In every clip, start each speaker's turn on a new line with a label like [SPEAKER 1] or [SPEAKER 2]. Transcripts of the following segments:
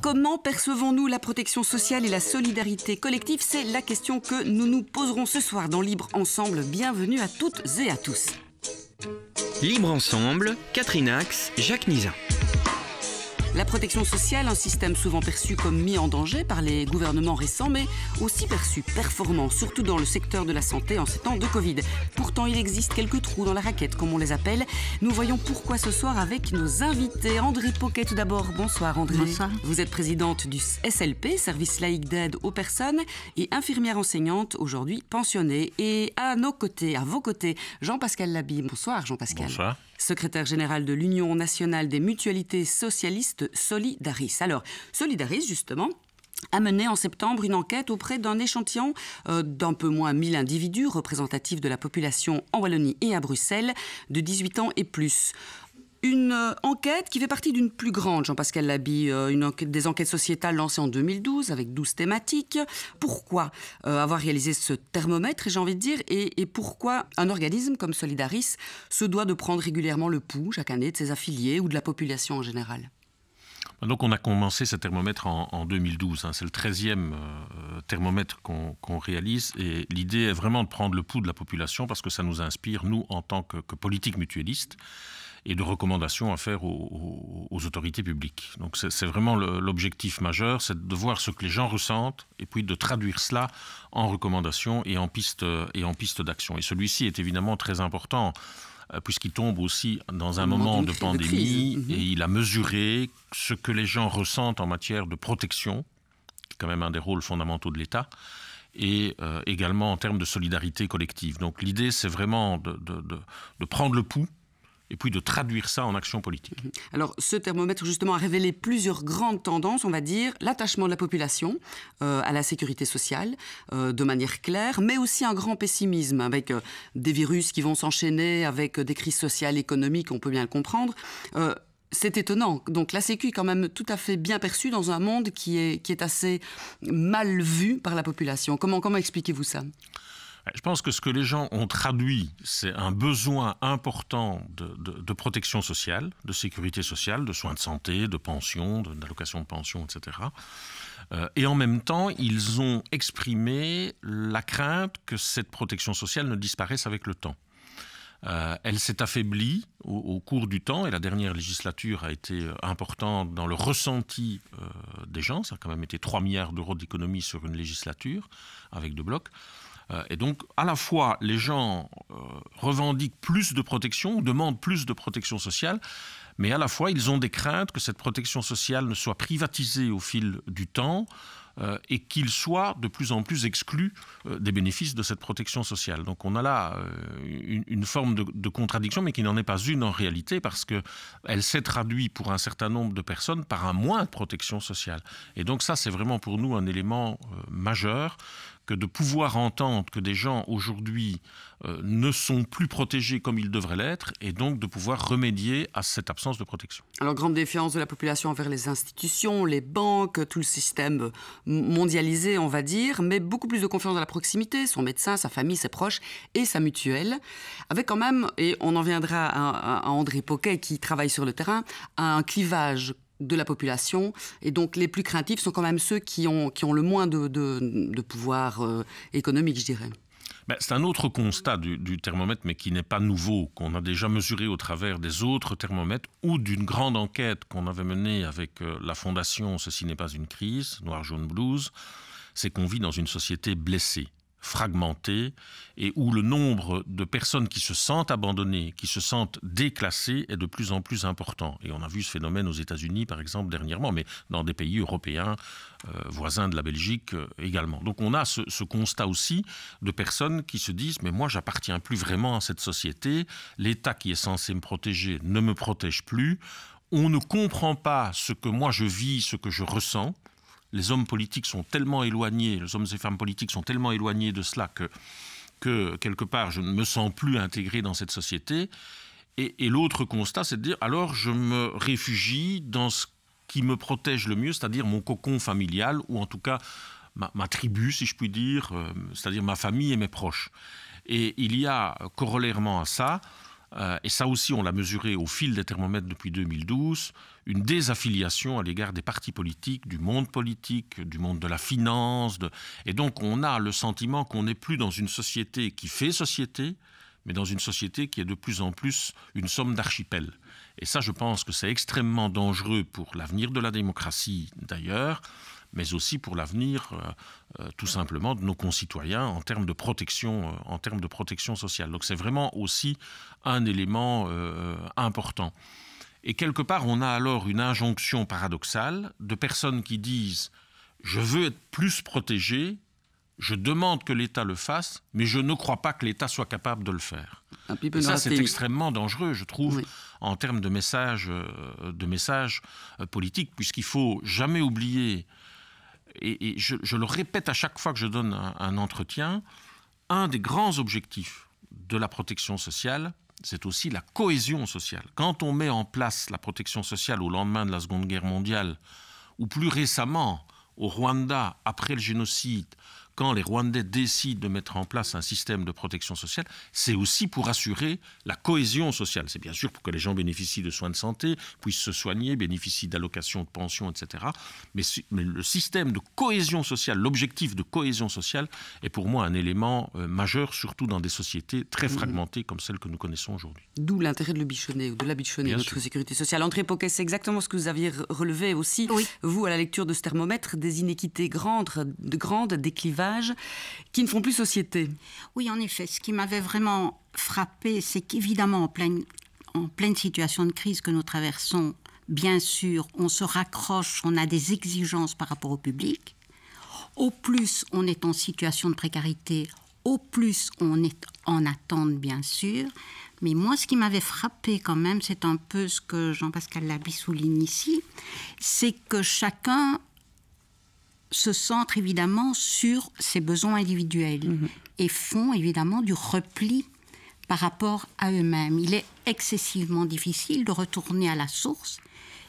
[SPEAKER 1] Comment percevons-nous la protection sociale et la solidarité collective? C'est la question que nous nous poserons ce soir dans Libre Ensemble. Bienvenue à toutes et à tous.
[SPEAKER 2] Libre Ensemble, Catherine Ax, Jacques Nizan.
[SPEAKER 1] La protection sociale, un système souvent perçu comme mis en danger par les gouvernements récents, mais aussi perçu performant, surtout dans le secteur de la santé en ces temps de Covid. Pourtant, il existe quelques trous dans la raquette, comme on les appelle. Nous voyons pourquoi ce soir avec nos invités. André Poquet, tout d'abord. Bonsoir, André.
[SPEAKER 3] Bonsoir.
[SPEAKER 1] Vous êtes présidente du SLP, Service laïque d'aide aux personnes, et infirmière enseignante, aujourd'hui pensionnée. Et à vos côtés, Jean-Pascal Laby. Bonsoir, Jean-Pascal.
[SPEAKER 4] Bonsoir.
[SPEAKER 1] Secrétaire général de l'Union nationale des mutualités socialistes Solidaris. Alors, Solidaris, justement, a mené en septembre une enquête auprès d'un échantillon d'un peu moins 1000 individus représentatifs de la population en Wallonie et à Bruxelles de 18 ans et plus. Une enquête qui fait partie d'une plus grande, Jean-Pascal Laby, des enquêtes sociétales lancées en 2012 avec 12 thématiques. Pourquoi avoir réalisé ce thermomètre, j'ai envie de dire, et pourquoi un organisme comme Solidaris se doit de prendre régulièrement le pouls chaque année de ses affiliés ou de la population en général?
[SPEAKER 4] Donc on a commencé ce thermomètre en 2012. C'est le 13e thermomètre qu'on réalise. Et l'idée est vraiment de prendre le pouls de la population parce que ça nous inspire, nous, en tant que politique mutualiste, et de recommandations à faire aux autorités publiques. Donc c'est vraiment l'objectif majeur, c'est de voir ce que les gens ressentent et puis de traduire cela en recommandations et en pistes d'action. Et celui-ci est évidemment très important puisqu'il tombe aussi dans un moment de pandémie et il a mesuré ce que les gens ressentent en matière de protection, qui est quand même un des rôles fondamentaux de l'État, et également en termes de solidarité collective. Donc l'idée, c'est vraiment de prendre le pouls et puis de traduire ça en action politique.
[SPEAKER 1] Alors, ce thermomètre, justement, a révélé plusieurs grandes tendances, on va dire, l'attachement de la population à la sécurité sociale, de manière claire, mais aussi un grand pessimisme, avec des virus qui vont s'enchaîner, avec des crises sociales, économiques, on peut bien le comprendre. C'est étonnant. Donc la Sécu est quand même tout à fait bien perçue dans un monde qui est assez mal vu par la population. Comment expliquez-vous ça ?
[SPEAKER 4] Je pense que ce que les gens ont traduit, c'est un besoin important de protection sociale, de sécurité sociale, de soins de santé, de pension, d'allocation de pension, etc. Et en même temps, ils ont exprimé la crainte que cette protection sociale ne disparaisse avec le temps. Elle s'est affaiblie au cours du temps et la dernière législature a été importante dans le ressenti des gens. Ça a quand même été 3 milliards d'euros d'économie sur une législature avec 2 blocs. Et donc, à la fois, les gens revendiquent plus de protection, demandent plus de protection sociale, mais à la fois, ils ont des craintes que cette protection sociale ne soit privatisée au fil du temps et qu'ils soient de plus en plus exclus des bénéfices de cette protection sociale. Donc on a là une forme de contradiction, mais qui n'en est pas une en réalité, parce qu'elle s'est traduite pour un certain nombre de personnes par un moins de protection sociale. Et donc ça, c'est vraiment pour nous un élément majeur, que de pouvoir entendre que des gens aujourd'hui ne sont plus protégés comme ils devraient l'être, et donc de pouvoir remédier à cette absence de protection.
[SPEAKER 1] Alors, grande défiance de la population envers les institutions, les banques, tout le système mondialisé, on va dire, mais beaucoup plus de confiance dans la proximité, son médecin, sa famille, ses proches et sa mutuelle, avec quand même, et on en viendra à André Poquet qui travaille sur le terrain, un clivage de la population, et donc les plus craintifs sont quand même ceux qui ont le moins de pouvoir économique, je dirais.
[SPEAKER 4] C'est un autre constat du thermomètre, mais qui n'est pas nouveau, qu'on a déjà mesuré au travers des autres thermomètres ou d'une grande enquête qu'on avait menée avec la fondation Ceci n'est pas une crise, Noir, Jaune, Blues, c'est qu'on vit dans une société blessée, fragmentée, et où le nombre de personnes qui se sentent abandonnées, qui se sentent déclassées est de plus en plus important. Et on a vu ce phénomène aux États-Unis, par exemple, dernièrement, mais dans des pays européens, voisins de la Belgique également. Donc on a ce constat aussi de personnes qui se disent « mais moi, j'appartiens plus vraiment à cette société, l'État qui est censé me protéger ne me protège plus, on ne comprend pas ce que moi je vis, ce que je ressens ». Les hommes politiques sont tellement éloignés, les hommes et femmes politiques sont tellement éloignés de cela que quelque part, je ne me sens plus intégré dans cette société. Et l'autre constat, c'est de dire, alors je me réfugie dans ce qui me protège le mieux, c'est-à-dire mon cocon familial, ou en tout cas ma tribu, si je puis dire, c'est-à-dire ma famille et mes proches. Et il y a, corollairement à ça, et ça aussi on l'a mesuré au fil des thermomètres depuis 2012, une désaffiliation à l'égard des partis politiques, du monde de la finance. Et donc on a le sentiment qu'on n'est plus dans une société qui fait société, mais dans une société qui est de plus en plus une somme d'archipels. Et ça, je pense que c'est extrêmement dangereux pour l'avenir de la démocratie d'ailleurs, mais aussi pour l'avenir tout simplement de nos concitoyens en termes de protection sociale. Donc c'est vraiment aussi un élément important. Et quelque part, on a alors une injonction paradoxale de personnes qui disent « je veux être plus protégé », je demande que l'État le fasse, mais je ne crois pas que l'État soit capable de le faire. Et ça, c'est extrêmement dangereux, je trouve, en termes de messages politiques, puisqu'il ne faut jamais oublier, et je le répète à chaque fois que je donne un entretien, un des grands objectifs de la protection sociale, c'est aussi la cohésion sociale. Quand on met en place la protection sociale au lendemain de la Seconde Guerre mondiale, ou plus récemment au Rwanda, après le génocide, quand les Rwandais décident de mettre en place un système de protection sociale, c'est aussi pour assurer la cohésion sociale. C'est bien sûr pour que les gens bénéficient de soins de santé, puissent se soigner, bénéficient d'allocations de pension, etc. Mais le système de cohésion sociale, l'objectif de cohésion sociale est pour moi un élément majeur, surtout dans des sociétés très fragmentées comme celles que nous connaissons aujourd'hui.
[SPEAKER 1] D'où l'intérêt de le bichonner, ou de la bichonner, notre sécurité sociale. André Poquet, c'est exactement ce que vous aviez relevé aussi, vous, à la lecture de ce thermomètre, des inéquités grandes, des clivages qui ne font plus société.
[SPEAKER 3] Oui, en effet. Ce qui m'avait vraiment frappé, c'est qu'évidemment, en pleine situation de crise que nous traversons, bien sûr, on se raccroche, on a des exigences par rapport au public. Au plus on est en situation de précarité, au plus on est en attente, bien sûr. Mais moi, ce qui m'avait frappé quand même, c'est un peu ce que Jean-Pascal Labie souligne ici, c'est que chacun se centre évidemment sur ses besoins individuels et font évidemment du repli par rapport à eux-mêmes. Il est excessivement difficile de retourner à la source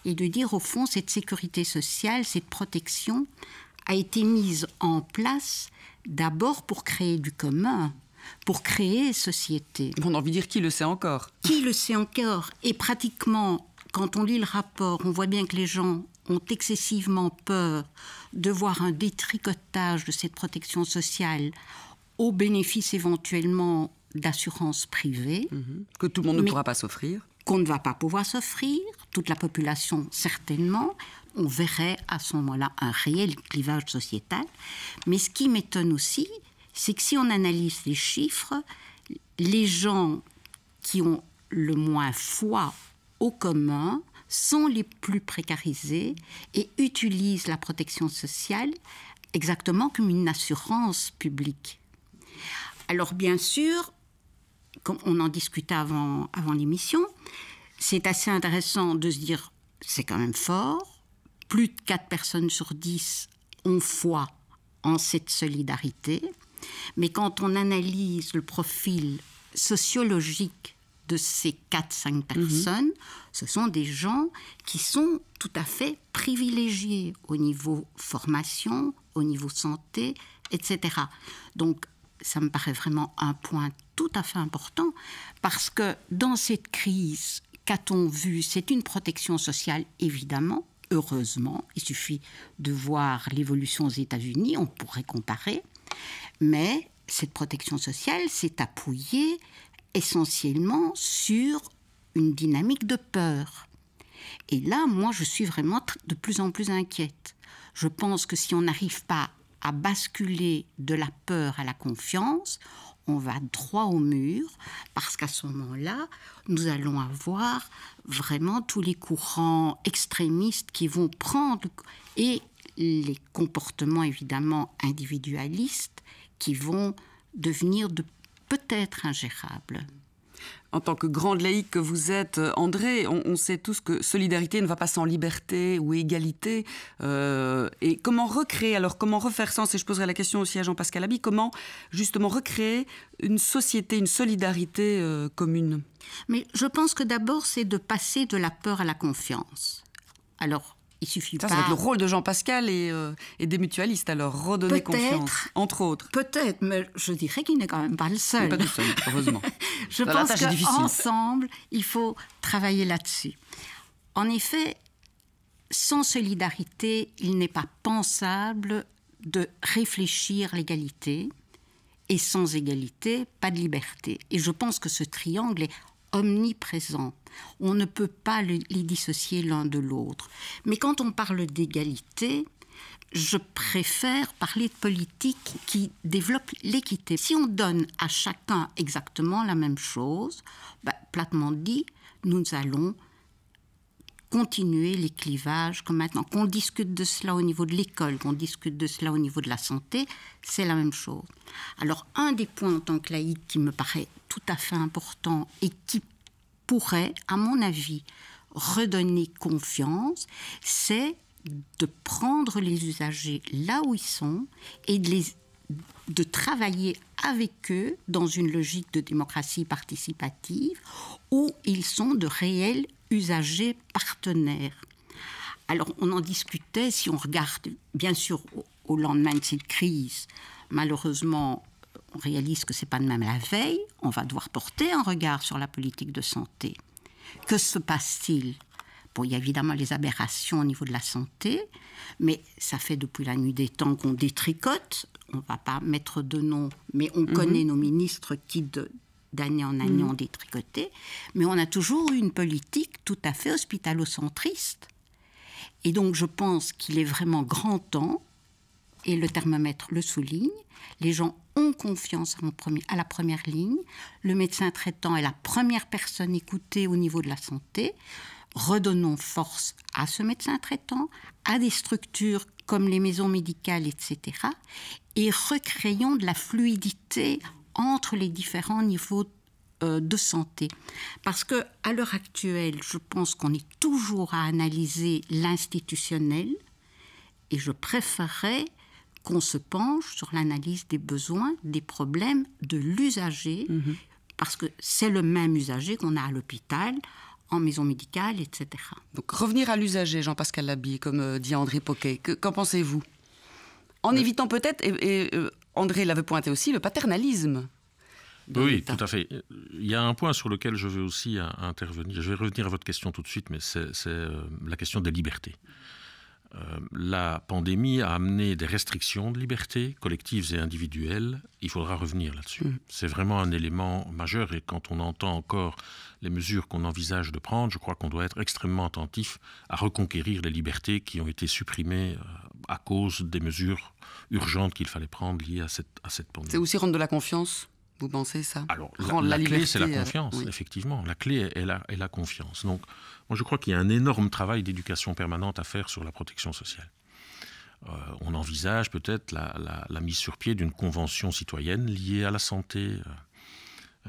[SPEAKER 3] et de dire au fond cette sécurité sociale, cette protection a été mise en place d'abord pour créer du commun, pour créer société.
[SPEAKER 1] On a envie de dire qui le sait encore.
[SPEAKER 3] Qui le sait encore? Et pratiquement, quand on lit le rapport, on voit bien que les gens ont excessivement peur de voir un détricotage de cette protection sociale au bénéfice éventuellement d'assurances privées.
[SPEAKER 1] Que tout le monde ne pourra pas s'offrir.
[SPEAKER 3] Qu'on ne va pas pouvoir s'offrir, toute la population certainement. On verrait à ce moment-là un réel clivage sociétal. Mais ce qui m'étonne aussi, c'est que si on analyse les chiffres, les gens qui ont le moins foi au commun sont les plus précarisés et utilisent la protection sociale exactement comme une assurance publique. Alors bien sûr, comme on en discutait avant l'émission, c'est assez intéressant de se dire, c'est quand même fort, plus de 4 personnes sur 10 ont foi en cette solidarité, mais quand on analyse le profil sociologique de ces 4-5 personnes, ce sont des gens qui sont tout à fait privilégiés au niveau formation, au niveau santé, etc. Donc, ça me paraît vraiment un point tout à fait important, parce que dans cette crise, qu'a-t-on vu? C'est une protection sociale, évidemment, heureusement. Il suffit de voir l'évolution aux États-Unis, on pourrait comparer. Mais cette protection sociale s'est appuyée essentiellement sur une dynamique de peur. Et là, moi, je suis vraiment de plus en plus inquiète. Je pense que si on n'arrive pas à basculer de la peur à la confiance, on va droit au mur, parce qu'à ce moment-là, nous allons avoir vraiment tous les courants extrémistes qui vont prendre, et les comportements évidemment individualistes qui vont devenir peut-être ingérable.
[SPEAKER 1] En tant que grande laïque que vous êtes, André, on sait tous que solidarité ne va pas sans liberté ou égalité. Et comment recréer, alors comment refaire sens, et je poserai la question aussi à Jean-Pascal Labie, comment justement recréer une société, une solidarité commune?
[SPEAKER 3] Mais je pense que d'abord, c'est de passer de la peur à la confiance. Alors, il suffit
[SPEAKER 1] Ça
[SPEAKER 3] pas...
[SPEAKER 1] va être le rôle de Jean Pascal et des mutualistes, alors, redonner confiance, entre autres.
[SPEAKER 3] Peut-être, mais je dirais qu'il n'est quand même pas le seul.
[SPEAKER 1] Pas du seul, heureusement.
[SPEAKER 3] Je pense qu'ensemble, il faut travailler là-dessus. En effet, sans solidarité, il n'est pas pensable de réfléchir l'égalité. Et sans égalité, pas de liberté. Et je pense que ce triangle est omniprésent. On ne peut pas les dissocier l'un de l'autre. Mais quand on parle d'égalité, je préfère parler de politique qui développe l'équité. Si on donne à chacun exactement la même chose, platement dit, nous allons continuer les clivages comme maintenant. Qu'on discute de cela au niveau de l'école, qu'on discute de cela au niveau de la santé, c'est la même chose. Alors, un des points en tant que laïque qui me paraît tout à fait important et qui pourrait, à mon avis, redonner confiance, c'est de prendre les usagers là où ils sont et de travailler avec eux dans une logique de démocratie participative où ils sont de réels usagers partenaires. Alors, on en discutait, si on regarde, bien sûr, au lendemain de cette crise, malheureusement, on réalise que ce n'est pas de même la veille, on va devoir porter un regard sur la politique de santé. Que se passe-t-il ? Bon, il y a évidemment les aberrations au niveau de la santé, mais ça fait depuis la nuit des temps qu'on détricote. On ne va pas mettre de nom, mais on connaît nos ministres qui, d'année en année, ont détricoté. Mais on a toujours eu une politique tout à fait hospitalo-centriste. Et donc, je pense qu'il est vraiment grand temps, et le thermomètre le souligne, les gens ont confiance à la première ligne. Le médecin traitant est la première personne écoutée au niveau de la santé. Redonnons force à ce médecin traitant, à des structures comme les maisons médicales, etc. Et recréons de la fluidité entre les différents niveaux de santé. Parce qu'à l'heure actuelle, je pense qu'on est toujours à analyser l'institutionnel et je préférerais qu'on se penche sur l'analyse des besoins, des problèmes de l'usager, parce que c'est le même usager qu'on a à l'hôpital, en maison médicale, etc.
[SPEAKER 1] Donc revenir à l'usager, Jean-Pascal Labille, comme dit André Poquet, qu'en pensez-vous ? En évitant peut-être, et André l'avait pointé aussi, le paternalisme.
[SPEAKER 4] Oui, tout à fait. Il y a un point sur lequel je veux aussi intervenir. Je vais revenir à votre question tout de suite, mais c'est la question des libertés. La pandémie a amené des restrictions de liberté, collectives et individuelles. Il faudra revenir là-dessus. C'est vraiment un élément majeur et quand on entend encore les mesures qu'on envisage de prendre, je crois qu'on doit être extrêmement attentif à reconquérir les libertés qui ont été supprimées à cause des mesures urgentes qu'il fallait prendre liées à cette pandémie.
[SPEAKER 1] C'est aussi rendre de la confiance ? Vous pensez ça ?
[SPEAKER 4] Alors, la clé, c'est la confiance,
[SPEAKER 1] oui.
[SPEAKER 4] Effectivement. La clé est la confiance. Donc, moi, je crois qu'il y a un énorme travail d'éducation permanente à faire sur la protection sociale. On envisage peut-être la mise sur pied d'une convention citoyenne liée à la santé.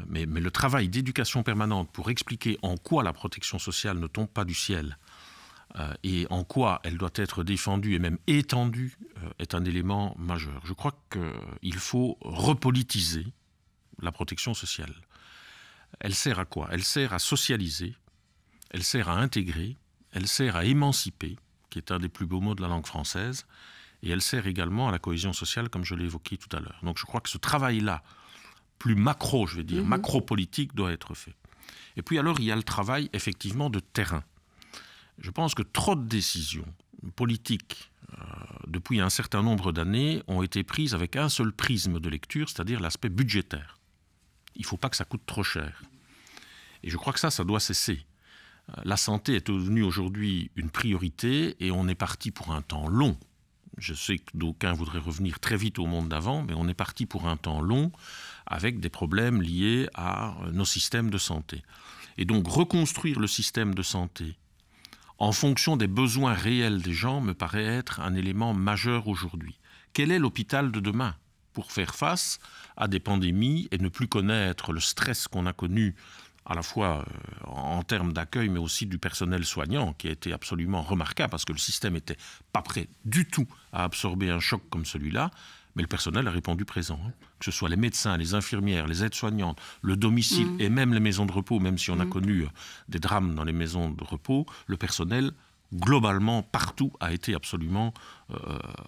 [SPEAKER 4] Mais le travail d'éducation permanente pour expliquer en quoi la protection sociale ne tombe pas du ciel et en quoi elle doit être défendue et même étendue est un élément majeur. Je crois qu'il faut repolitiser la protection sociale. Elle sert à quoi ? Elle sert à socialiser, elle sert à intégrer, elle sert à émanciper, qui est un des plus beaux mots de la langue française, et elle sert également à la cohésion sociale, comme je l'ai évoqué tout à l'heure. Donc je crois que ce travail-là, plus macro, je vais dire, macro-politique, doit être fait. Et puis alors, il y a le travail, effectivement, de terrain. Je pense que trop de décisions politiques, depuis un certain nombre d'années, ont été prises avec un seul prisme de lecture, c'est-à-dire l'aspect budgétaire. Il ne faut pas que ça coûte trop cher. Et je crois que ça doit cesser. La santé est devenue aujourd'hui une priorité et on est parti pour un temps long. Je sais que d'aucuns voudraient revenir très vite au monde d'avant, mais on est parti pour un temps long avec des problèmes liés à nos systèmes de santé. Et donc reconstruire le système de santé en fonction des besoins réels des gens me paraît être un élément majeur aujourd'hui. Quel est l'hôpital de demain ? Pour faire face à des pandémies et ne plus connaître le stress qu'on a connu à la fois en termes d'accueil mais aussi du personnel soignant qui a été absolument remarquable parce que le système n'était pas prêt du tout à absorber un choc comme celui-là, mais le personnel a répondu présent. Que ce soit les médecins, les infirmières, les aides-soignantes, le domicile et même les maisons de repos, même si on a connu des drames dans les maisons de repos, le personnel globalement, partout, a été absolument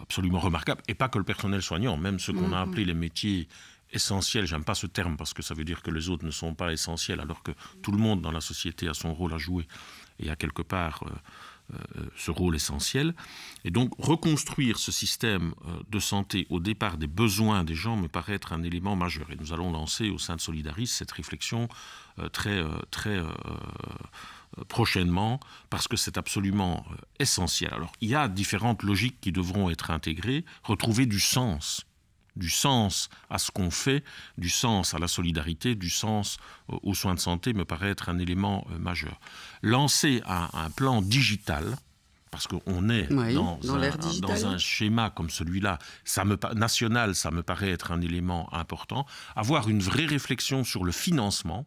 [SPEAKER 4] remarquable. Et pas que le personnel soignant, même ceux qu'on a appelés les métiers essentiels. J'aime pas ce terme parce que ça veut dire que les autres ne sont pas essentiels, alors que tout le monde dans la société a son rôle à jouer et a quelque part ce rôle essentiel. Et donc, reconstruire ce système de santé au départ des besoins des gens me paraît être un élément majeur. Et nous allons lancer au sein de Solidaris cette réflexion très prochainement, parce que c'est absolument essentiel. Alors, il y a différentes logiques qui devront être intégrées, retrouver du sens à ce qu'on fait, du sens à la solidarité, du sens aux soins de santé me paraît être un élément majeur. Lancer un plan digital, parce qu'on est dans un schéma comme celui-là, national, ça me paraît être un élément important. Avoir une vraie réflexion sur le financement,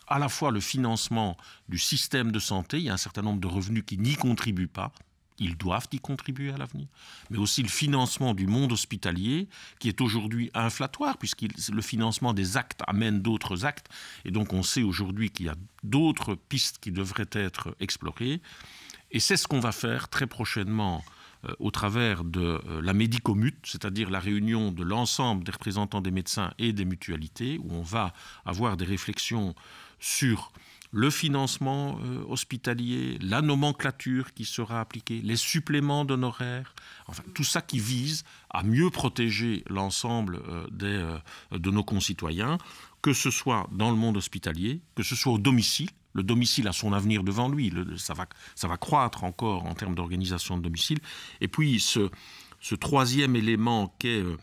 [SPEAKER 4] à la fois le financement du système de santé, il y a un certain nombre de revenus qui n'y contribuent pas, ils doivent y contribuer à l'avenir, mais aussi le financement du monde hospitalier, qui est aujourd'hui inflatoire, puisque le financement des actes amène d'autres actes, et donc on sait aujourd'hui qu'il y a d'autres pistes qui devraient être explorées, et c'est ce qu'on va faire très prochainement au travers de la Médicomute, c'est-à-dire la réunion de l'ensemble des représentants des médecins et des mutualités, où on va avoir des réflexions sur le financement hospitalier, la nomenclature qui sera appliquée, les suppléments d'honoraires, enfin tout ça qui vise à mieux protéger l'ensemble de nos concitoyens, que ce soit dans le monde hospitalier, que ce soit au domicile. Le domicile a son avenir devant lui, ça va croître encore en termes d'organisation de domicile. Et puis ce troisième élément que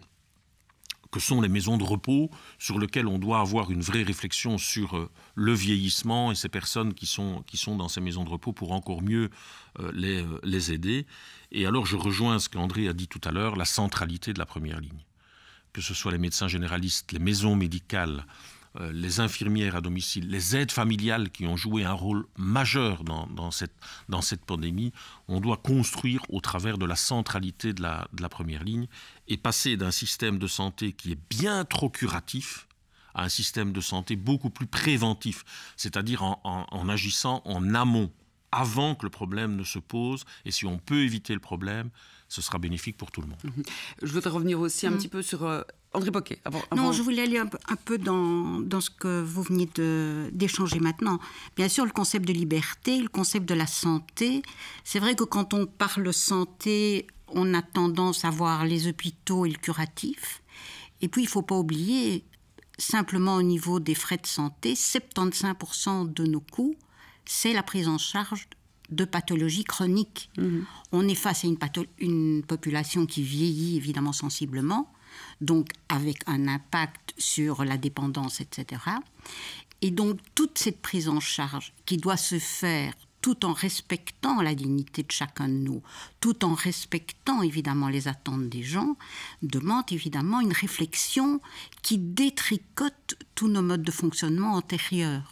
[SPEAKER 4] sont les maisons de repos, sur lesquelles on doit avoir une vraie réflexion sur le vieillissement et ces personnes qui sont dans ces maisons de repos pour encore mieux les aider. Et alors je rejoins ce qu'André a dit tout à l'heure, la centralité de la première ligne. Que ce soit les médecins généralistes, les maisons médicales, les infirmières à domicile, les aides familiales qui ont joué un rôle majeur dans cette pandémie, on doit construire au travers de la centralité de la première ligne et passer d'un système de santé qui est bien trop curatif à un système de santé beaucoup plus préventif, c'est-à-dire en agissant en amont, avant que le problème ne se pose, et si on peut éviter le problème, ce sera bénéfique pour tout le monde.
[SPEAKER 1] Je voudrais revenir aussi un petit peu sur André Poquet.
[SPEAKER 3] Non, je voulais aller un peu dans ce que vous venez d'échanger maintenant. Bien sûr, le concept de liberté, le concept de la santé. C'est vrai que quand on parle santé, on a tendance à voir les hôpitaux et le curatif. Et puis, il ne faut pas oublier, simplement au niveau des frais de santé, 75% de nos coûts, c'est la prise en charge de pathologies chroniques. On est face à une population qui vieillit évidemment sensiblement, donc avec un impact sur la dépendance, etc. Et donc toute cette prise en charge qui doit se faire tout en respectant la dignité de chacun de nous, tout en respectant évidemment les attentes des gens, demande évidemment une réflexion qui détricote tous nos modes de fonctionnement antérieurs.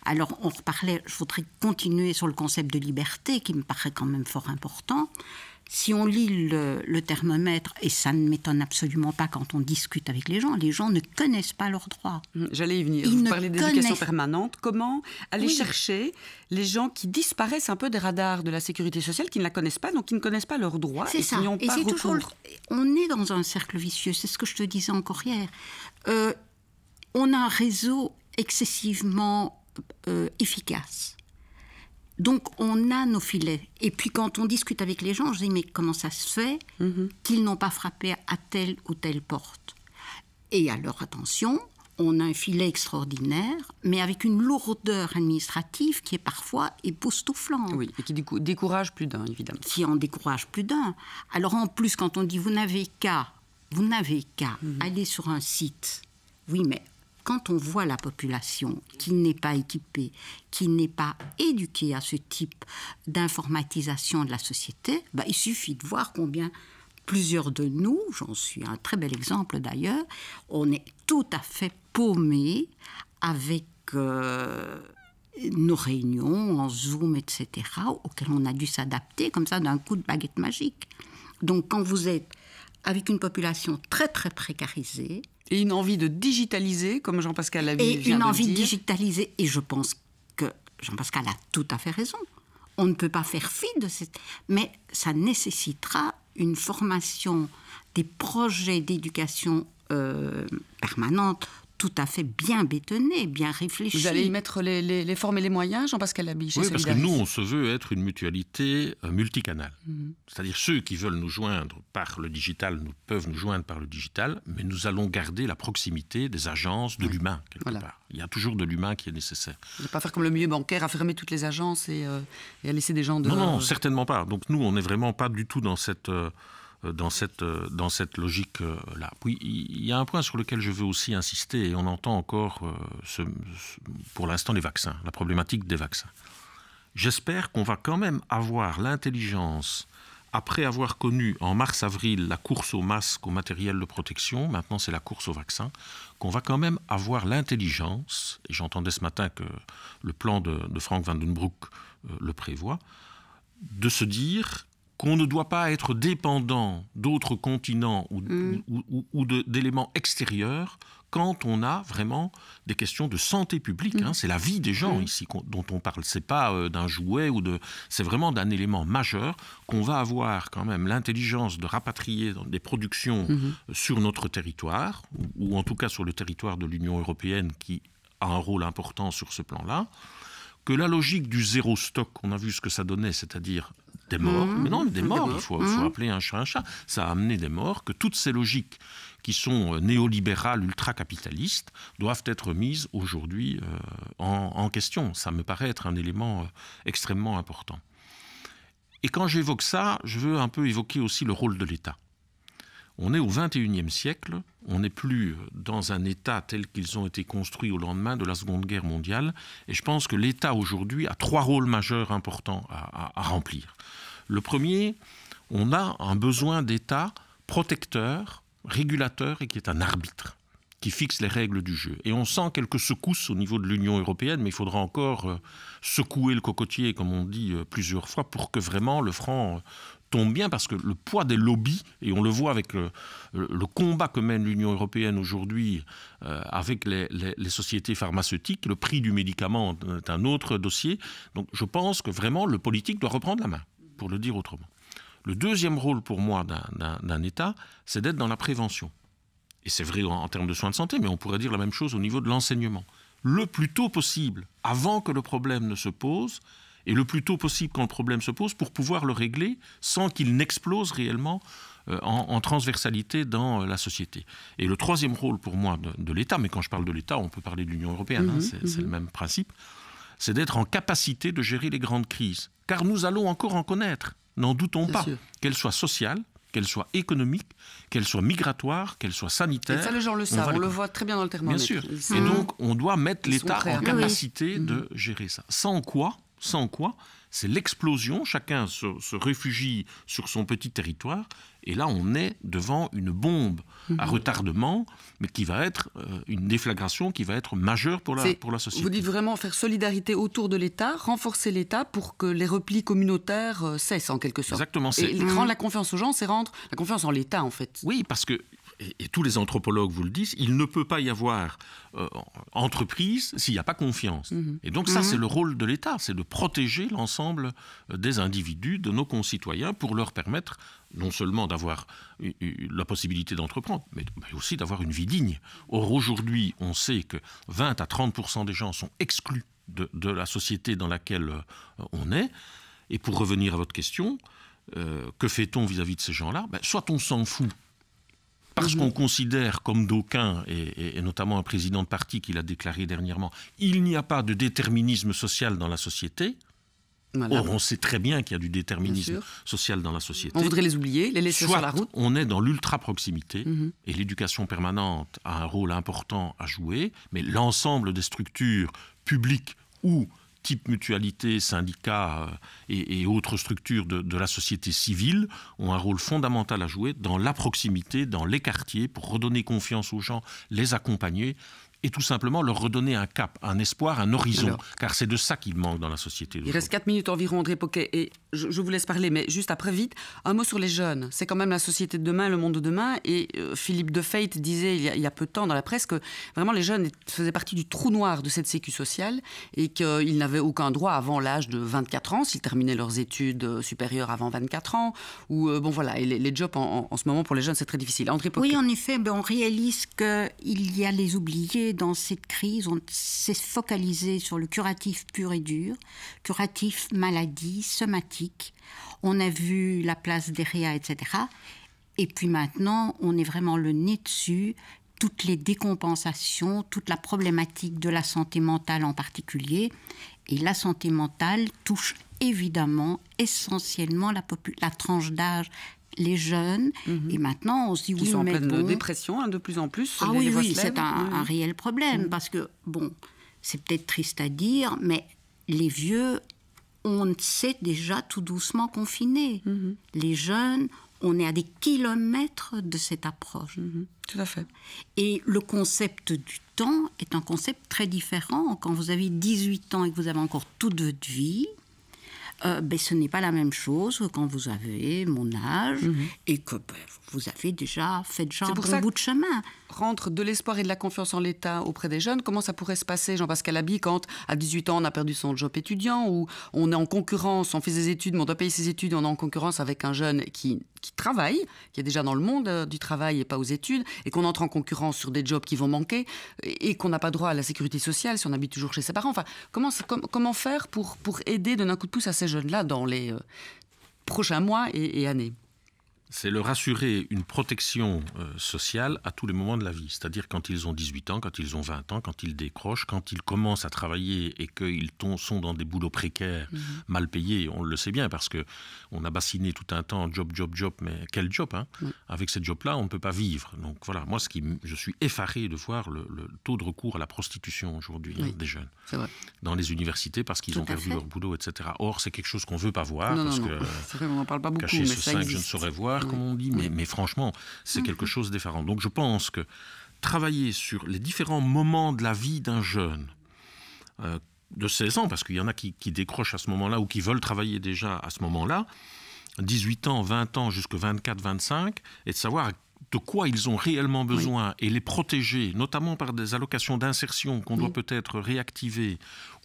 [SPEAKER 3] Alors, on reparlait, je voudrais continuer sur le concept de liberté, qui me paraît quand même fort important. Si on lit le thermomètre, et ça ne m'étonne absolument pas quand on discute avec les gens ne connaissent pas leurs droits.
[SPEAKER 1] J'allais y venir. Vous parlez d'éducation permanente. Comment aller chercher les gens qui disparaissent un peu des radars de la sécurité sociale, qui ne la connaissent pas, donc qui ne connaissent pas leurs droits et qui n'y ont pas recours.
[SPEAKER 3] On est dans un cercle vicieux, c'est ce que je te disais encore hier. On a un réseau excessivement efficace. Donc, on a nos filets. Et puis, quand on discute avec les gens, je dis, mais comment ça se fait qu'ils n'ont pas frappé à telle ou telle porte? Et alors, attention, on a un filet extraordinaire, mais avec une lourdeur administrative qui est parfois époustouflante.
[SPEAKER 1] Oui, et qui décourage plus d'un, évidemment.
[SPEAKER 3] Qui en décourage plus d'un. Alors, en plus, quand on dit, vous n'avez qu'à aller sur un site, oui, mais quand on voit la population qui n'est pas équipée, qui n'est pas éduquée à ce type d'informatisation de la société, il suffit de voir combien plusieurs de nous, j'en suis un très bel exemple d'ailleurs, on est tout à fait paumés avec nos réunions en Zoom, etc., auxquelles on a dû s'adapter comme ça d'un coup de baguette magique. Donc quand vous êtes avec une population très très précarisée,
[SPEAKER 1] et une envie de digitaliser, comme Jean-Pascal Lavie vient de le dire.
[SPEAKER 3] Et une envie de digitaliser, et je pense que Jean-Pascal a tout à fait raison. on ne peut pas faire fi de cette... Mais ça nécessitera une formation, des projets d'éducation permanente, tout à fait bien bétonné, bien réfléchi.
[SPEAKER 1] Vous allez y mettre les formes et les moyens, Jean-Pascal Laby, chez
[SPEAKER 4] Oui, parce que
[SPEAKER 1] Solidaris.
[SPEAKER 4] nous, on se veut être une mutualité multicanale. C'est-à-dire ceux qui veulent nous joindre par le digital peuvent nous joindre par le digital, mais nous allons garder la proximité des agences, de l'humain, quelque part. Il y a toujours de l'humain qui est nécessaire.
[SPEAKER 1] Vous n'allez pas faire comme le milieu bancaire, à fermer toutes les agences et à laisser des gens dehors.
[SPEAKER 4] Non, certainement pas. Donc nous, on n'est vraiment pas du tout dans cette logique-là. Puis, il y a un point sur lequel je veux aussi insister, et on entend encore, pour l'instant, les vaccins, la problématique des vaccins. J'espère qu'on va quand même avoir l'intelligence, après avoir connu en mars-avril la course aux masques, au matériel de protection, maintenant c'est la course aux vaccins, qu'on va quand même avoir l'intelligence, et j'entendais ce matin que le plan de Frank van den Broek le prévoit, de se dire qu'on ne doit pas être dépendant d'autres continents ou d'éléments extérieurs quand on a vraiment des questions de santé publique. C'est la vie des gens ici dont on parle. C'est pas d'un jouet c'est vraiment d'un élément majeur qu'on va avoir quand même l'intelligence de rapatrier des productions sur notre territoire, ou en tout cas sur le territoire de l'Union européenne qui a un rôle important sur ce plan-là. Que la logique du zéro stock, on a vu ce que ça donnait, c'est-à-dire des morts. Mais non, des morts, il faut appeler un chat un chat. Ça a amené des morts, que toutes ces logiques qui sont néolibérales, ultra-capitalistes, doivent être mises aujourd'hui en question. Ça me paraît être un élément extrêmement important. Et quand j'évoque ça, je veux un peu évoquer aussi le rôle de l'État. On est au XXIe siècle, on n'est plus dans un État tel qu'ils ont été construits au lendemain de la Seconde Guerre mondiale, et je pense que l'État aujourd'hui a 3 rôles majeurs importants à remplir. Le premier, on a un besoin d'État protecteur, régulateur, et qui est un arbitre, qui fixe les règles du jeu. Et on sent quelques secousses au niveau de l'Union européenne, mais il faudra encore secouer le cocotier, comme on dit plusieurs fois, pour que vraiment le franc tombe bien, parce que le poids des lobbies, et on le voit avec le combat que mène l'Union européenne aujourd'hui avec les sociétés pharmaceutiques, le prix du médicament est un autre dossier. Donc je pense que vraiment le politique doit reprendre la main, pour le dire autrement. Le deuxième rôle pour moi d'un État, c'est d'être dans la prévention. Et c'est vrai en termes de soins de santé, mais on pourrait dire la même chose au niveau de l'enseignement. Le plus tôt possible, avant que le problème ne se pose, et le plus tôt possible quand le problème se pose, pour pouvoir le régler sans qu'il n'explose réellement en transversalité dans la société. Et le troisième rôle pour moi de l'État, mais quand je parle de l'État, on peut parler de l'Union européenne, c'est le même principe, c'est d'être en capacité de gérer les grandes crises. Car nous allons encore en connaître, n'en doutons pas, qu'elles soient sociales, qu'elles soient économiques, qu'elles soient migratoires, qu'elles soient sanitaires.
[SPEAKER 1] Et ça, les gens le savent, on le voit très bien dans le thermomètre.
[SPEAKER 4] Bien sûr. Et donc, on doit mettre l'État en capacité de gérer ça. Sans quoi, c'est l'explosion, chacun se réfugie sur son petit territoire, et là on est devant une bombe à retardement, mais qui va être une déflagration qui va être majeure pour la société. Vous
[SPEAKER 1] dites vraiment faire solidarité autour de l'État, renforcer l'État pour que les replis communautaires cessent en quelque sorte.
[SPEAKER 4] Exactement.
[SPEAKER 1] Et rendre la confiance aux gens, c'est rendre la confiance en l'État en fait.
[SPEAKER 4] Oui, parce que, et tous les anthropologues vous le disent, il ne peut pas y avoir entreprise s'il n'y a pas confiance. Et donc ça, c'est le rôle de l'État, c'est de protéger l'ensemble des individus, de nos concitoyens, pour leur permettre non seulement d'avoir la possibilité d'entreprendre, mais aussi d'avoir une vie digne. Or, aujourd'hui, on sait que 20 à 30% des gens sont exclus de la société dans laquelle on est. Et pour revenir à votre question, que fait-on vis-à-vis de ces gens-là ? Soit on s'en fout, parce qu'on considère, comme d'aucuns, et notamment un président de parti qui l'a déclaré dernièrement, il n'y a pas de déterminisme social dans la société. Voilà. Or, on sait très bien qu'il y a du déterminisme social dans la société.
[SPEAKER 1] On voudrait les oublier, les laisser sur la route.
[SPEAKER 4] On est dans l'ultra-proximité, et l'éducation permanente a un rôle important à jouer, mais l'ensemble des structures publiques ou type mutualité, syndicats et autres structures de la société civile ont un rôle fondamental à jouer dans la proximité, dans les quartiers, pour redonner confiance aux gens, les accompagner et tout simplement leur redonner un cap, un espoir, un horizon, car c'est de ça qu'il manque dans la société.
[SPEAKER 1] Il reste 4 minutes environ, André Poquet, et je vous laisse parler, mais juste après, vite, un mot sur les jeunes. C'est quand même la société de demain, le monde de demain, et Philippe De Feit disait il y a peu de temps dans la presse que vraiment les jeunes faisaient partie du trou noir de cette sécu sociale et qu'ils n'avaient aucun droit avant l'âge de 24 ans, s'ils terminaient leurs études supérieures avant 24 ans, ou bon voilà, et les jobs en ce moment pour les jeunes c'est très difficile. André Poquet.
[SPEAKER 3] Oui, en effet, on réalise qu'il y a les oubliés dans cette crise. On s'est focalisé sur le curatif pur et dur, curatif maladie, somatique. On a vu la place des réa, etc. Et puis maintenant, on est vraiment le nez dessus, toutes les décompensations, toute la problématique de la santé mentale en particulier. Et la santé mentale touche évidemment, essentiellement la tranche d'âge, les jeunes. Et maintenant, on se dit
[SPEAKER 1] Qui sont en pleine dépression, de plus en plus.
[SPEAKER 3] Ah oui, c'est un réel problème. Parce que, bon, c'est peut-être triste à dire, mais les vieux, on s'est déjà tout doucement confinés. Les jeunes, on est à des kilomètres de cette approche.
[SPEAKER 1] Tout à fait.
[SPEAKER 3] Et le concept du temps est un concept très différent. Quand vous avez 18 ans et que vous avez encore toute votre vie, ce n'est pas la même chose que quand vous avez mon âge et que vous avez déjà fait un bon bout de chemin.
[SPEAKER 1] Rendre de l'espoir et de la confiance en l'État auprès des jeunes, comment ça pourrait se passer, Jean-Pascal Haby, quand à 18 ans on a perdu son job étudiant, ou on est en concurrence, on fait ses études, mais on doit payer ses études, on est en concurrence avec un jeune qui travaille, qui est déjà dans le monde du travail et pas aux études, et qu'on entre en concurrence sur des jobs qui vont manquer, et qu'on n'a pas droit à la sécurité sociale si on habite toujours chez ses parents. Enfin, comment faire pour aider, donner un coup de pouce à ces jeunes-là dans les prochains mois et années?
[SPEAKER 4] C'est leur assurer une protection sociale à tous les moments de la vie. C'est-à-dire quand ils ont 18 ans, quand ils ont 20 ans, quand ils décrochent, quand ils commencent à travailler et qu'ils sont dans des boulots précaires, mal payés. On le sait bien parce qu'on a bassiné tout un temps job, mais quel job Avec ces jobs-là, on ne peut pas vivre. Donc voilà, moi je suis effaré de voir le taux de recours à la prostitution aujourd'hui des jeunes.
[SPEAKER 1] C'est vrai.
[SPEAKER 4] Dans les universités parce qu'ils ont perdu leur boulot, etc. Or, c'est quelque chose qu'on ne veut pas voir.
[SPEAKER 1] Non,
[SPEAKER 4] parce
[SPEAKER 1] non,
[SPEAKER 4] que
[SPEAKER 1] c'est vrai, on n'en parle pas beaucoup,
[SPEAKER 4] caché
[SPEAKER 1] mais
[SPEAKER 4] sous
[SPEAKER 1] ça
[SPEAKER 4] 5,
[SPEAKER 1] existe.
[SPEAKER 4] je ne saurais voir, comme on dit, mais franchement, c'est quelque chose de différent. Donc je pense que travailler sur les différents moments de la vie d'un jeune de 16 ans, parce qu'il y en a qui décrochent à ce moment-là ou qui veulent travailler déjà à ce moment-là, 18 ans, 20 ans, jusqu'à 24, 25, et de savoir de quoi ils ont réellement besoin et les protéger, notamment par des allocations d'insertion qu'on doit peut-être réactiver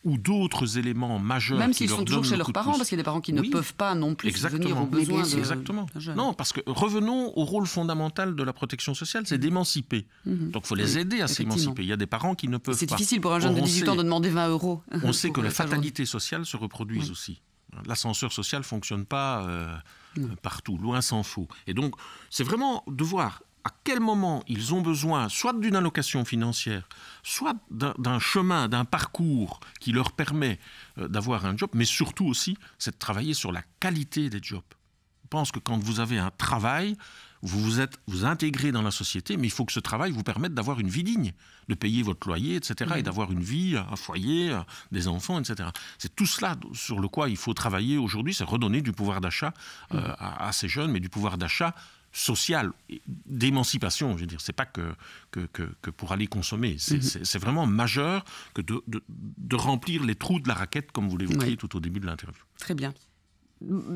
[SPEAKER 4] ou d'autres éléments majeurs.
[SPEAKER 1] Même s'ils sont toujours chez leurs parents, parce qu'il y a des parents qui ne peuvent pas non plus venir aux besoins
[SPEAKER 4] d'un jeune. Non, parce que revenons au rôle fondamental de la protection sociale, c'est d'émanciper. Donc il faut les aider à s'émanciper. Il y a des parents qui ne peuvent pas.
[SPEAKER 1] C'est difficile pour un jeune de 18 ans de demander 20 €.
[SPEAKER 4] On sait que les fatalités sociales se reproduisent aussi. L'ascenseur social ne fonctionne pas partout, loin s'en faut. Et donc, c'est vraiment de voir à quel moment ils ont besoin soit d'une allocation financière, soit d'un chemin, d'un parcours qui leur permet d'avoir un job, mais surtout aussi, c'est de travailler sur la qualité des jobs. Je pense que quand vous avez un travail, vous intégrez dans la société, mais il faut que ce travail vous permette d'avoir une vie digne, de payer votre loyer, etc., et d'avoir une vie, un foyer, des enfants, etc. C'est tout cela sur le quoi il faut travailler aujourd'hui, c'est redonner du pouvoir d'achat à ces jeunes, mais du pouvoir d'achat social, d'émancipation, je veux dire. C'est pas que pour aller consommer. C'est vraiment majeur que de remplir les trous de la raquette, comme vous l'évoquiez tout au début de l'interview.
[SPEAKER 1] Très bien.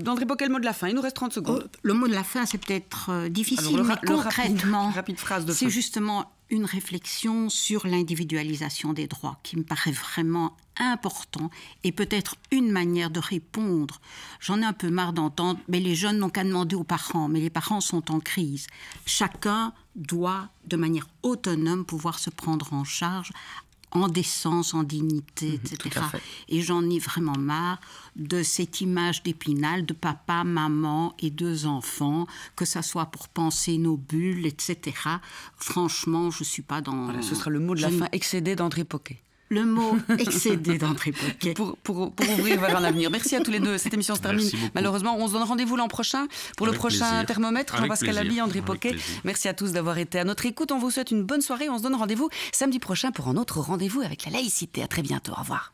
[SPEAKER 1] André Poquet, le mot de la fin, il nous reste 30 secondes.
[SPEAKER 3] Le mot de la fin, c'est peut-être difficile, mais concrètement,
[SPEAKER 1] rapide phrase de
[SPEAKER 3] c'est
[SPEAKER 1] fin.
[SPEAKER 3] justement une réflexion sur l'individualisation des droits qui me paraît vraiment important et peut-être une manière de répondre. J'en ai un peu marre d'entendre, mais les jeunes n'ont qu'à demander aux parents, mais les parents sont en crise. Chacun doit, de manière autonome, pouvoir se prendre en charge en décence, en dignité, etc. Et j'en ai vraiment marre de cette image d'Épinal, de papa, maman et 2 enfants, que ça soit pour penser nos bulles, etc. Franchement, je ne suis pas dans...
[SPEAKER 1] Voilà, ce sera le mot de la fin, excédé d'André Poquet.
[SPEAKER 3] Le mot excédé d'André Poquet.
[SPEAKER 1] Pour ouvrir vers un avenir. Merci à tous les deux. Cette émission se termine malheureusement. On se donne rendez-vous l'an prochain pour le prochain thermomètre. Jean-Pascal Haby, André Poquet. Merci à tous d'avoir été à notre écoute. On vous souhaite une bonne soirée. On se donne rendez-vous samedi prochain pour un autre rendez-vous avec la laïcité. À très bientôt. Au revoir.